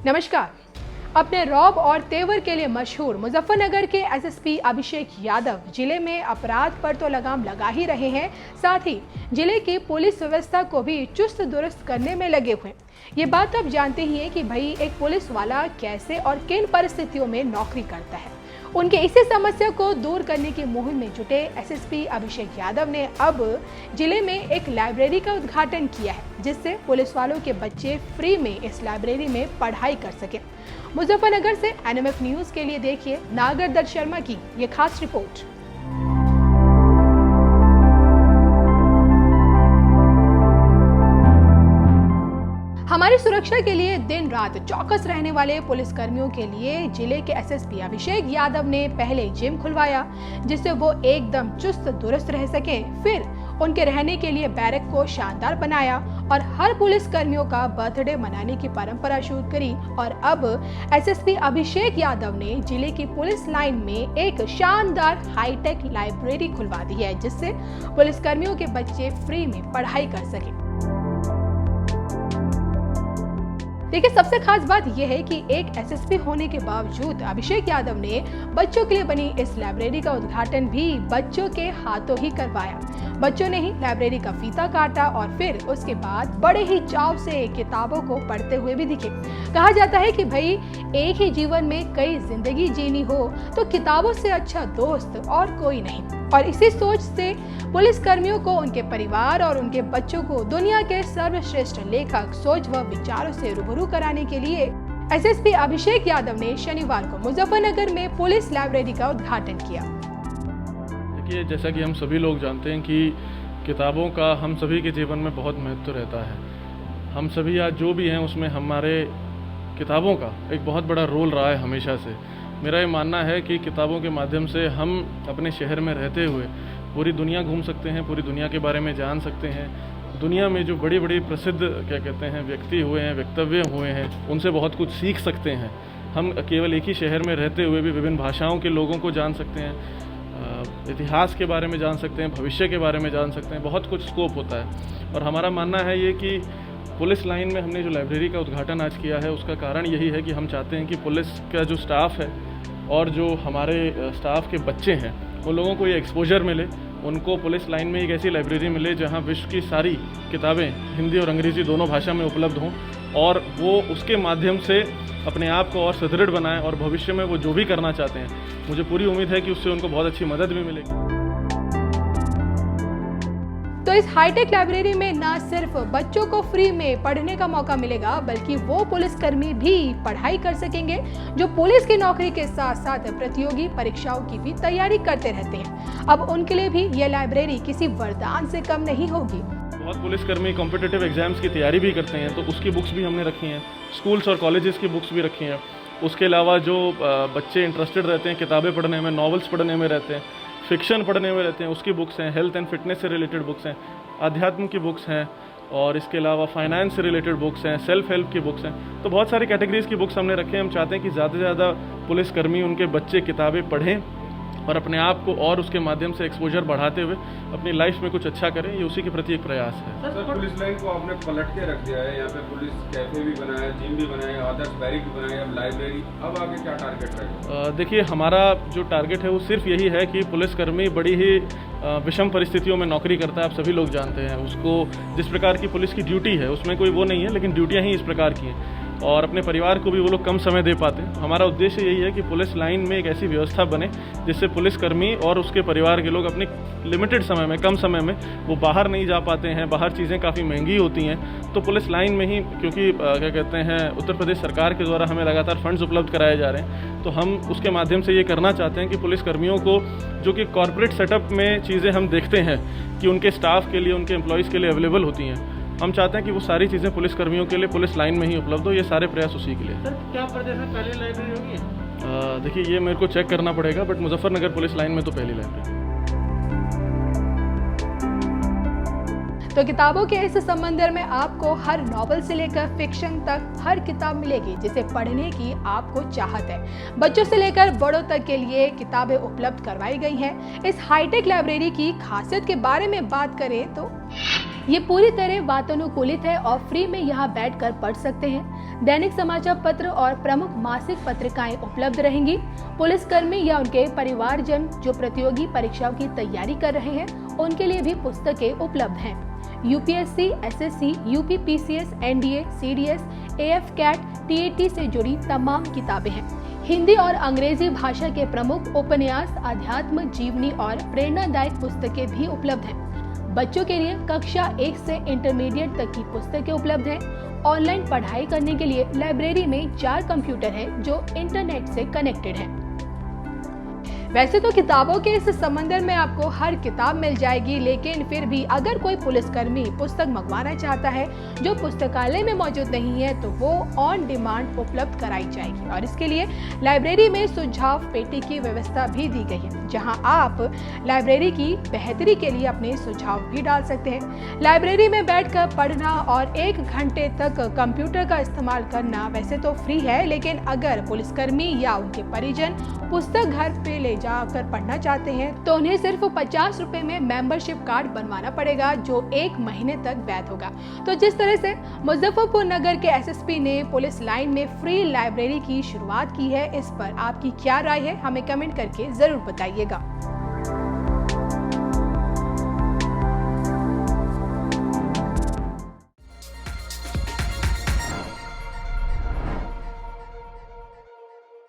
नमस्कार। अपने रौब और तेवर के लिए मशहूर मुजफ्फरनगर के एसएसपी अभिषेक यादव जिले में अपराध पर तो लगाम लगा ही रहे हैं, साथ ही जिले की पुलिस व्यवस्था को भी चुस्त दुरुस्त करने में लगे हुए। ये बात आप जानते ही हैं कि भाई एक पुलिस वाला कैसे और किन परिस्थितियों में नौकरी करता है। उनके इसी समस्या को दूर करने की मुहिम में जुटे एसएसपी अभिषेक यादव ने अब जिले में एक लाइब्रेरी का उद्घाटन किया है, जिससे पुलिस वालों के बच्चे फ्री में इस लाइब्रेरी में पढ़ाई कर सके। मुजफ्फरनगर से एनएमएफ न्यूज के लिए देखिए नागर दत्त शर्मा की ये खास रिपोर्ट। हमारी सुरक्षा के लिए दिन रात चौकस रहने वाले पुलिस कर्मियों के लिए जिले के एसएसपी अभिषेक यादव ने पहले जिम खुलवाया, जिससे वो एकदम चुस्त दुरुस्त रह सके। फिर उनके रहने के लिए बैरक को शानदार बनाया और हर पुलिस कर्मियों का बर्थडे मनाने की परंपरा शुरू करी। और अब एसएसपी अभिषेक यादव ने जिले की पुलिस लाइन में एक शानदार हाईटेक लाइब्रेरी खुलवा दी है, जिससे पुलिस कर्मियों के बच्चे फ्री में पढ़ाई कर सके। देखिए, सबसे खास बात यह है कि एक एसएसपी होने के बावजूद अभिषेक यादव ने बच्चों के लिए बनी इस लाइब्रेरी का उद्घाटन भी बच्चों के हाथों ही करवाया। बच्चों ने ही लाइब्रेरी का फीता काटा और फिर उसके बाद बड़े ही चाव से किताबों को पढ़ते हुए भी दिखे। कहा जाता है कि भाई एक ही जीवन में कई जिंदगी जीनी हो तो किताबों से अच्छा दोस्त और कोई नहीं। और इसी सोच से पुलिस कर्मियों को, उनके परिवार और उनके बच्चों को दुनिया के सर्वश्रेष्ठ लेखक, सोच व विचारों से रूबरू कराने के लिए एसएसपी अभिषेक यादव ने शनिवार को मुजफ्फरनगर में पुलिस लाइब्रेरी का उद्घाटन किया। देखिए, जैसा कि हम सभी लोग जानते हैं कि किताबों का हम सभी के जीवन में बहुत महत्व रहता है। हम सभी आज जो भी हैं उसमें हमारे किताबों का एक बहुत बड़ा रोल रहा है हमेशा से। मेरा ये मानना है कि किताबों के माध्यम से हम अपने शहर में रहते हुए पूरी दुनिया घूम सकते हैं, पूरी दुनिया के बारे में जान सकते हैं। दुनिया में जो बड़ी बड़ी प्रसिद्ध व्यक्ति हुए हैं, वक्तव्य हुए हैं, उनसे बहुत कुछ सीख सकते हैं। हम केवल एक ही शहर में रहते हुए भी विभिन्न भाषाओं के लोगों को जान सकते हैं, इतिहास के बारे में जान सकते हैं, भविष्य के बारे में जान सकते हैं। बहुत कुछ स्कोप होता है। और हमारा मानना है ये कि पुलिस लाइन में हमने जो लाइब्रेरी का उद्घाटन आज किया है, उसका कारण यही है कि हम चाहते हैं कि पुलिस का जो स्टाफ है और जो हमारे स्टाफ के बच्चे हैं, उन लोगों को ये एक्सपोजर मिले, उनको पुलिस लाइन में एक ऐसी लाइब्रेरी मिले जहां विश्व की सारी किताबें हिंदी और अंग्रेज़ी दोनों भाषा में उपलब्ध हों और वो उसके माध्यम से अपने आप को और सुदृढ़ बनाएं और भविष्य में वो जो भी करना चाहते हैं, मुझे पूरी उम्मीद है कि उससे उनको बहुत अच्छी मदद भी मिलेगी। तो इस हाईटेक लाइब्रेरी में न सिर्फ बच्चों को फ्री में पढ़ने का मौका मिलेगा, बल्कि वो पुलिसकर्मी भी पढ़ाई कर सकेंगे जो पुलिस की नौकरी के साथ साथ प्रतियोगी परीक्षाओं की भी तैयारी करते रहते हैं। अब उनके लिए भी ये लाइब्रेरी किसी वरदान से कम नहीं होगी। बहुत पुलिसकर्मी कॉम्पिटिटिव एग्जाम्स की तैयारी भी करते हैं, तो उसकी बुक्स भी हमने रखी हैं। स्कूल्स और कॉलेजेस की बुक्स भी रखी हैं। उसके अलावा जो बच्चे इंटरेस्टेड रहते हैं किताबें पढ़ने में, नॉवेल्स पढ़ने में रहते हैं, फिक्शन पढ़ने में रहते हैं, उसकी बुक्स हैं। हेल्थ एंड फिटनेस से रिलेटेड बुक्स हैं, अध्यात्म की बुक्स हैं और इसके अलावा फाइनेंस से रिलेटेड बुक्स हैं, सेल्फ हेल्प की बुक्स हैं। तो बहुत सारी कैटेगरीज़ की बुक्स हमने रखे हैं। हम चाहते हैं कि ज़्यादा से ज़्यादा पुलिसकर्मी, उनके बच्चे किताबें पढ़ें और अपने आप को और उसके माध्यम से एक्सपोजर बढ़ाते हुए अपनी लाइफ में कुछ अच्छा करें। ये उसी के प्रति एक प्रयास है। सर, पुलिस लाइन को आपने पलट के रख दिया है। यहाँ पे पुलिस कैफे भी बनाया, जिम भी बनाया, आदर्श बैरिक भी बनाया, अब लाइब्रेरी। अब आगे क्या टारगेट रहेगा? देखिए, हमारा जो टारगेट है वो सिर्फ यही है कि पुलिसकर्मी बड़ी ही विषम परिस्थितियों में नौकरी करता है। आप सभी लोग जानते हैं उसको, जिस प्रकार की पुलिस की ड्यूटी है उसमें कोई वो नहीं है, लेकिन ड्यूटियाँ ही इस प्रकार की हैं और अपने परिवार को भी वो लोग कम समय दे पाते हैं। हमारा उद्देश्य यही है कि पुलिस लाइन में एक ऐसी व्यवस्था बने जिससे पुलिसकर्मी और उसके परिवार के लोग अपने लिमिटेड समय में, कम समय में, वो बाहर नहीं जा पाते हैं, बाहर चीज़ें काफ़ी महंगी होती हैं, तो पुलिस लाइन में ही, क्योंकि उत्तर प्रदेश सरकार के द्वारा हमें लगातार फंड्स उपलब्ध कराए जा रहे हैं, तो हम उसके माध्यम से ये करना चाहते हैं कि पुलिसकर्मियों को, जो कि कॉर्पोरेट सेटअप में चीज़ें हम देखते हैं कि उनके स्टाफ के लिए, उनके एम्प्लॉयज़ के लिए अवेलेबल होती हैं, हम चाहते हैं कि वो सारी चीज़ें पुलिसकर्मियों के लिए पुलिस लाइन में ही उपलब्ध हो। ये सारे प्रयास उसी के लिए। सर, क्या प्रदेश में पहली लाइब्रेरी होगी? देखिए, ये मेरे को चेक करना पड़ेगा, बट मुजफ्फरनगर पुलिस लाइन में तो पहली लाइब्रेरी। तो किताबों के इस समंदर में आपको हर नॉवल से लेकर फिक्शन तक हर किताब मिलेगी जिसे पढ़ने की आपको चाहत है। बच्चों से लेकर बड़ों तक के लिए किताबें उपलब्ध करवाई गई हैं। इस हाईटेक लाइब्रेरी की खासियत के बारे में बात करें तो ये पूरी तरह वातानुकूलित है और फ्री में यहाँ बैठकर पढ़ सकते हैं। दैनिक समाचार पत्र और प्रमुख मासिक पत्रिकाएं उपलब्ध रहेंगी। पुलिसकर्मी या उनके परिवारजन जो प्रतियोगी परीक्षाओं की तैयारी कर रहे हैं उनके लिए भी पुस्तकें उपलब्ध हैं। UPSC, SSC, UPPCS, NDA, CDS, AFCAT, TAT से जुड़ी तमाम किताबें हैं। हिंदी और अंग्रेजी भाषा के प्रमुख उपन्यास, अध्यात्म, जीवनी और प्रेरणादायक पुस्तकें भी उपलब्ध हैं। बच्चों के लिए कक्षा 1 से इंटरमीडिएट तक की पुस्तकें उपलब्ध हैं। ऑनलाइन पढ़ाई करने के लिए लाइब्रेरी में 4 कंप्यूटर हैं जो इंटरनेट से कनेक्टेड हैं। वैसे तो किताबों के इस समंदर में आपको हर किताब मिल जाएगी, लेकिन फिर भी अगर कोई पुलिसकर्मी पुस्तक मंगवाना चाहता है जो पुस्तकालय में मौजूद नहीं है तो वो ऑन डिमांड उपलब्ध कराई जाएगी। और इसके लिए लाइब्रेरी में सुझाव पेटी की व्यवस्था भी दी गई है, जहां आप लाइब्रेरी की बेहतरी के लिए अपने सुझाव भी डाल सकते हैं। लाइब्रेरी में बैठकर पढ़ना और 1 घंटे तक कंप्यूटर का इस्तेमाल करना वैसे तो फ्री है, लेकिन अगर पुलिसकर्मी या उनके परिजन पुस्तक घर पे ले जाकर पढ़ना चाहते हैं तो उन्हें सिर्फ 50 रुपए में मेंबरशिप कार्ड बनवाना पड़ेगा, जो 1 महीने तक वैध होगा। तो जिस तरह से मुजफ्फरपुर नगर के एसएसपी ने पुलिस लाइन में फ्री लाइब्रेरी की शुरुआत की है, इस पर आपकी क्या राय है, हमें कमेंट करके जरूर बताइएगा।